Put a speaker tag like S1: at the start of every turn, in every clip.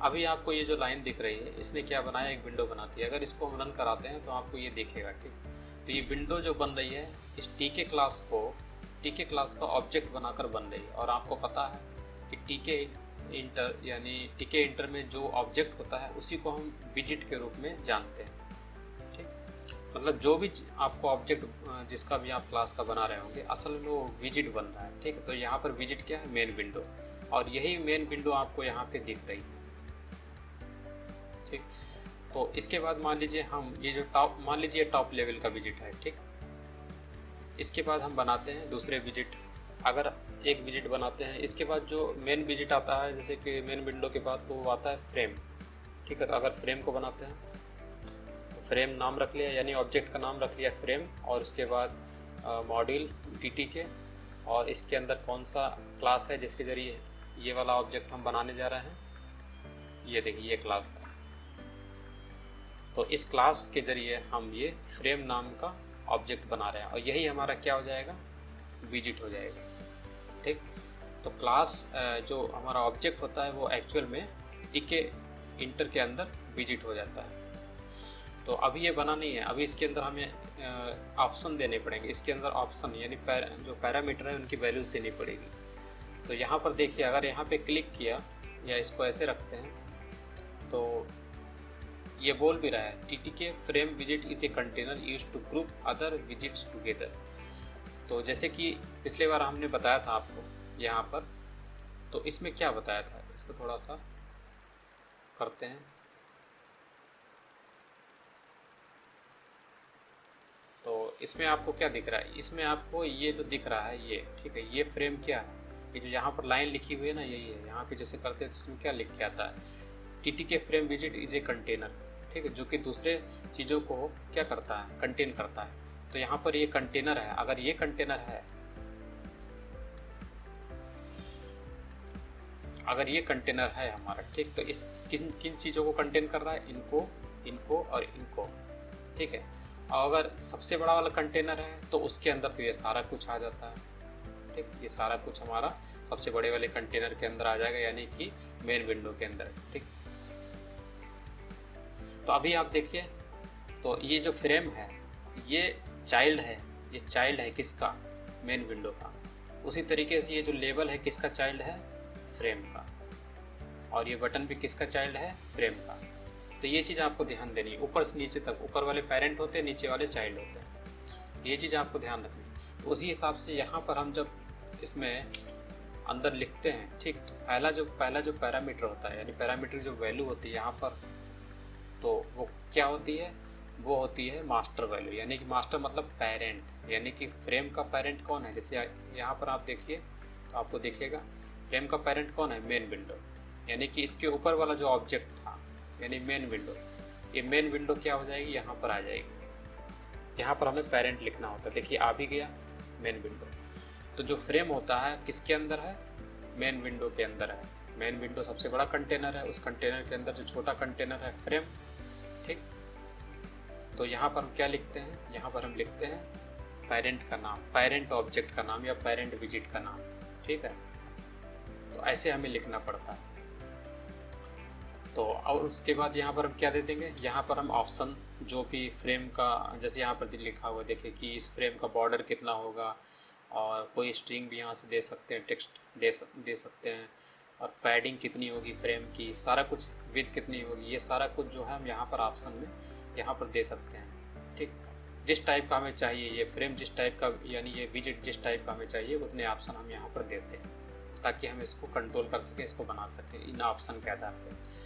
S1: अभी आपको ये जो लाइन दिख रही है, इसने क्या बनाया, एक विंडो बनाती है। अगर इसको हम रन कराते हैं तो आपको ये दिखेगा, ठीक। तो ये विंडो जो बन रही है इस टीके क्लास का ऑब्जेक्ट बनाकर बन रही है। और आपको पता है कि टीके इंटर यानी टीके इंटर में जो ऑब्जेक्ट होता है उसी को हम विजिट के रूप में जानते हैं, ठीक। मतलब जो भी आपको ऑब्जेक्ट जिसका भी आप क्लास का बना रहे होंगे, असल में वो विजिट बन रहा है, ठीक। तो यहाँ पर विजिट क्या है, मेन विंडो, और यही मेन विंडो आपको यहाँ पे दिख रही है, ठीक। तो इसके बाद मान लीजिए हम ये जो मान लीजिए टॉप लेवल का विजिट है, ठीक। इसके बाद हम बनाते हैं दूसरे विजिट। अगर एक विजिट बनाते हैं, इसके बाद जो मेन विजिट आता है, जैसे कि मेन विंडो के बाद तो वो आता है फ्रेम, ठीक है। तो अगर फ्रेम को बनाते हैं तो फ्रेम नाम रख लिया, यानी ऑब्जेक्ट का नाम रख लिया फ्रेम, और उसके बाद मॉड्यूल टीटी के, और इसके अंदर कौन सा क्लास है जिसके ज़रिए ये वाला ऑब्जेक्ट हम बनाने जा रहे हैं। ये देखिए ये क्लास है, तो इस क्लास के ज़रिए हम ये फ्रेम नाम का ऑब्जेक्ट बना रहे हैं, और यही हमारा क्या हो जाएगा, विजिट हो जाएगा, ठीक। तो क्लास जो हमारा ऑब्जेक्ट होता है वो एक्चुअल में टीके इंटर के अंदर विजिट हो जाता है। तो अभी ये बना नहीं है, अभी इसके अंदर हमें ऑप्शन देने पड़ेंगे। इसके अंदर ऑप्शन यानी जो पैरामीटर है उनकी वैल्यूज़ देनी पड़ेगी। तो यहाँ पर देखिए, अगर यहाँ पे क्लिक किया या इसको ऐसे रखते हैं तो ये बोल भी रहा है TTK frame visit is a container used to group other visits together. तो जैसे कि पिछले बार हमने बताया था आपको यहाँ पर, तो इसमें क्या बताया था, इसको थोड़ा सा करते हैं। तो इसमें आपको क्या दिख रहा है, इसमें आपको ये जो दिख रहा है ये, ठीक है। ये फ्रेम क्या है, ये जो यहाँ पर लाइन लिखी हुई है ना, यही है। यहाँ पे जैसे करते हैं तो इसमें क्या लिख के आता है, TTK frame visit is a container, ठीक है, जो कि दूसरे चीज़ों को क्या करता है, कंटेन करता है। तो यहाँ पर ये कंटेनर है, अगर ये कंटेनर है, अगर ये कंटेनर है हमारा, ठीक, तो इस किन किन चीज़ों को कंटेन कर रहा है, इनको, इनको और इनको, ठीक है। और अगर सबसे बड़ा वाला कंटेनर है तो उसके अंदर तो ये सारा कुछ आ जाता है, ठीक। ये सारा कुछ हमारा सबसे बड़े वाले कंटेनर के अंदर आ जाएगा, यानी कि मेन विंडो के अंदर, ठीक। तो अभी आप देखिए, तो ये जो फ्रेम है ये चाइल्ड है, ये चाइल्ड है किसका, मेन विंडो का। उसी तरीके से ये जो लेबल है किसका चाइल्ड है, फ्रेम का। और ये बटन भी किसका चाइल्ड है, फ्रेम का। तो ये चीज़ आपको ध्यान देनी है, ऊपर से नीचे तक, ऊपर वाले पेरेंट होते हैं, नीचे वाले चाइल्ड होते हैं, ये चीज़ आपको ध्यान रखनी है। तो उसी हिसाब से यहाँ पर हम जब इसमें अंदर लिखते हैं, ठीक, तो पहला जो पैरामीटर होता है, यानी पैरामीटर जो वैल्यू होती है यहाँ पर, तो वो क्या होती है, वो होती है मास्टर वैल्यू। यानी कि मास्टर मतलब पेरेंट, यानी कि फ्रेम का पेरेंट कौन है। जैसे यहाँ पर आप देखिए तो आपको दिखेगा फ्रेम का पेरेंट कौन है, मेन विंडो, यानी कि इसके ऊपर वाला जो ऑब्जेक्ट था यानी मेन विंडो, ये मेन विंडो क्या हो जाएगी, यहाँ पर आ जाएगी। यहाँ पर हमें पेरेंट लिखना होता है, देखिए आ भी गया मेन विंडो। तो जो फ्रेम होता है किसके अंदर है, मेन विंडो के अंदर है। मेन विंडो सबसे बड़ा कंटेनर है, उस कंटेनर के अंदर जो छोटा कंटेनर है फ्रेम, ठीक। तो यहाँ पर हम क्या लिखते हैं, यहाँ पर हम लिखते हैं पेरेंट का नाम, पेरेंट ऑब्जेक्ट का नाम या पेरेंट विजिट का नाम, ठीक है। तो ऐसे हमें लिखना पड़ता है। तो और उसके बाद यहाँ पर हम क्या दे देंगे, यहाँ पर हम ऑप्शन जो भी फ्रेम का, जैसे यहाँ पर लिखा हुआ देखिए कि इस फ्रेम का बॉर्डर कितना होगा, और कोई स्ट्रिंग भी यहाँ से दे सकते हैं, टेक्स्ट दे सकते हैं, और पैडिंग कितनी होगी फ्रेम की, सारा कुछ, विड्थ कितनी होगी, ये सारा कुछ जो है हम यहाँ पर ऑप्शन में यहाँ पर दे सकते हैं, ठीक। जिस टाइप का हमें चाहिए, ये फ्रेम जिस टाइप का, यानी ये विजिट जिस टाइप का हमें चाहिए, उतने ऑप्शन हम यहाँ पर देते हैं, ताकि हम इसको कंट्रोल कर सकें, इसको बना सकें इन ऑप्शन के आधार पर।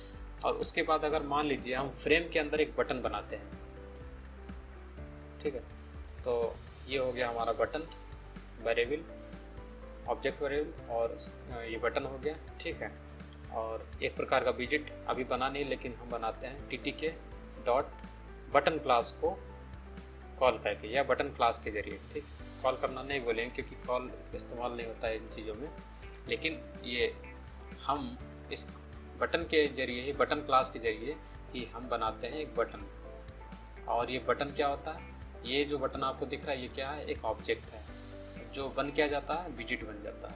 S1: और उसके बाद अगर मान लीजिए हम फ्रेम के अंदर एक बटन बनाते हैं, ठीक है, तो ये हो गया हमारा बटन वेरिएबल, ऑब्जेक्ट वेरिएबल, और ये बटन हो गया, ठीक है। और एक प्रकार का विजिट अभी बना नहीं, लेकिन हम बनाते हैं टीटीके डॉट बटन क्लास को कॉल करके या बटन क्लास के जरिए, ठीक। कॉल करना नहीं बोलेंगे क्योंकि कॉल इस्तेमाल नहीं होता है इन चीज़ों में, लेकिन ये हम इस बटन के जरिए ही, बटन क्लास के जरिए ही हम बनाते हैं एक बटन। और ये बटन क्या होता है, ये जो बटन आपको दिख रहा है ये क्या है, एक ऑब्जेक्ट है जो बन क्या जाता है, विजिट बन जाता है।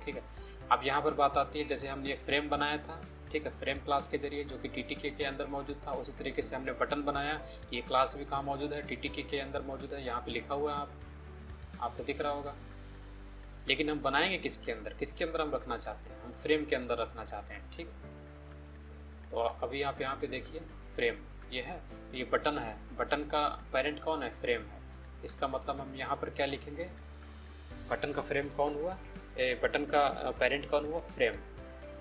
S1: ठीक है, अब यहाँ पर बात आती है, जैसे हमने ये फ्रेम बनाया था, ठीक है, फ्रेम क्लास के जरिए जो कि टीटीके के अंदर मौजूद था, उसी तरीके से हमने बटन बनाया। ये क्लास भी कहाँ मौजूद है, टीटीके के अंदर मौजूद है, यहाँ पे लिखा हुआ है, आपको दिख रहा होगा। लेकिन हम बनाएंगे किसके अंदर, किसके अंदर हम रखना चाहते हैं, हम फ्रेम के अंदर रखना चाहते हैं। ठीक, तो अभी आप यहाँ पे देखिए फ्रेम ये है, तो ये बटन है, बटन का पेरेंट कौन है, फ्रेम है। इसका मतलब हम यहाँ पर क्या लिखेंगे, बटन का फ्रेम कौन हुआ, बटन का पेरेंट कौन हुआ, फ्रेम।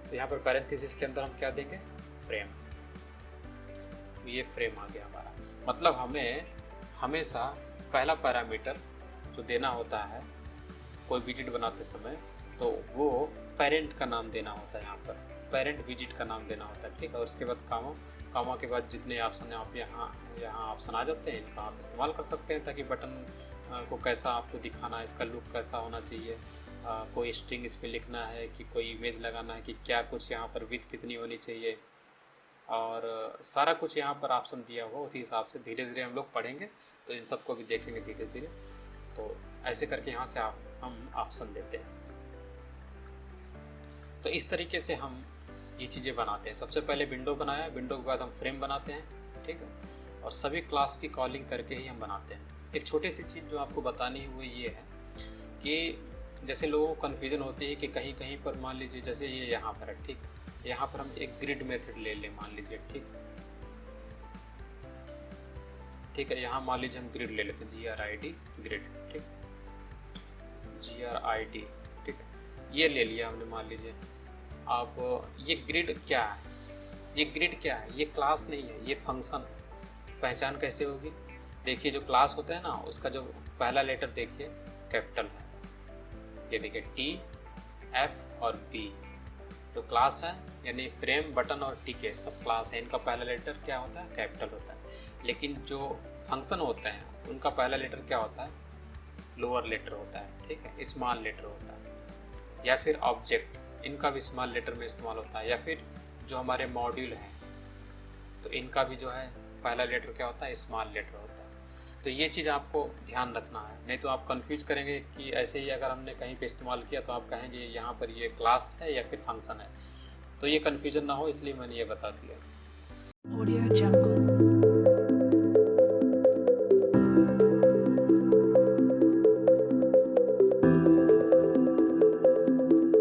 S1: तो यहाँ पर पैरेंथेसिस के अंदर हम क्या देंगे, फ्रेम। ये फ्रेम आ गया हमारा। मतलब हमें हमेशा पहला पैरामीटर जो देना होता है कोई विजिट बनाते समय, तो वो पेरेंट का नाम देना होता है, यहाँ पर पेरेंट विजिट का नाम देना होता है। ठीक है, और उसके बाद कामा, कामा के बाद जितने ऑप्शन आप यहाँ ऑप्शन आ जाते हैं, इनका आप इस्तेमाल कर सकते हैं ताकि बटन को कैसा आपको दिखाना है, इसका लुक कैसा होना चाहिए, कोई स्ट्रिंग इस पर लिखना है कि कोई इमेज लगाना है कि क्या कुछ यहाँ पर विड्थ कितनी होनी चाहिए, और सारा कुछ यहाँ पर ऑप्शन दिया हुआ, उसी हिसाब से धीरे धीरे हम लोग पढ़ेंगे तो इन सबको भी देखेंगे धीरे धीरे। तो ऐसे करके यहाँ से हम ऑप्शन देते हैं। तो इस तरीके से हम ये चीज़ें बनाते हैं। सबसे पहले विंडो बनाया, विंडो के बाद हम फ्रेम बनाते हैं। ठीक है, और सभी क्लास की कॉलिंग करके ही हम बनाते हैं। एक छोटी सी चीज़ जो आपको बतानी है वो ये है कि जैसे लोगों को कन्फ्यूजन होती है कि कहीं कहीं पर मान लीजिए जैसे ये यहाँ पर है, ठीक, यहाँ पर हम एक ग्रिड मेथड ले लें मान लीजिए, ठीक है, यहाँ मान लीजिए हम ग्रिड ले लेते हैं, GRID ग्रिड, ठीक, GRID, ठीक है, ये ले लिया हमने मान लीजिए। अब ये ग्रिड क्या है, ये ग्रिड क्या है, ये क्लास नहीं है, ये फंक्शन है। पहचान कैसे होगी, देखिए जो क्लास होता है ना उसका जो पहला लेटर देखिए कैपिटल है, ये देखिए TF और B, तो क्लास है, यानी फ्रेम, बटन और टीके सब क्लास है, इनका पहला लेटर क्या होता है, कैपिटल होता है। लेकिन जो फंक्शन होते हैं उनका पहला लेटर क्या होता है, लोअर लेटर होता है, ठीक है, स्मॉल लेटर होता है। या फिर ऑब्जेक्ट, इनका भी स्मॉल लेटर में इस्तेमाल होता है। या फिर जो हमारे मॉड्यूल हैं तो इनका भी जो है पहला लेटर क्या होता है, स्मॉल लेटर होता है। तो ये चीज़ आपको ध्यान रखना है, नहीं तो आप कंफ्यूज करेंगे कि ऐसे ही अगर हमने कहीं पे इस्तेमाल किया तो आप कहेंगे यहाँ पर ये क्लास है या फिर फंक्शन है। तो ये कन्फ्यूजन ना हो इसलिए मैंने ये बता दिया।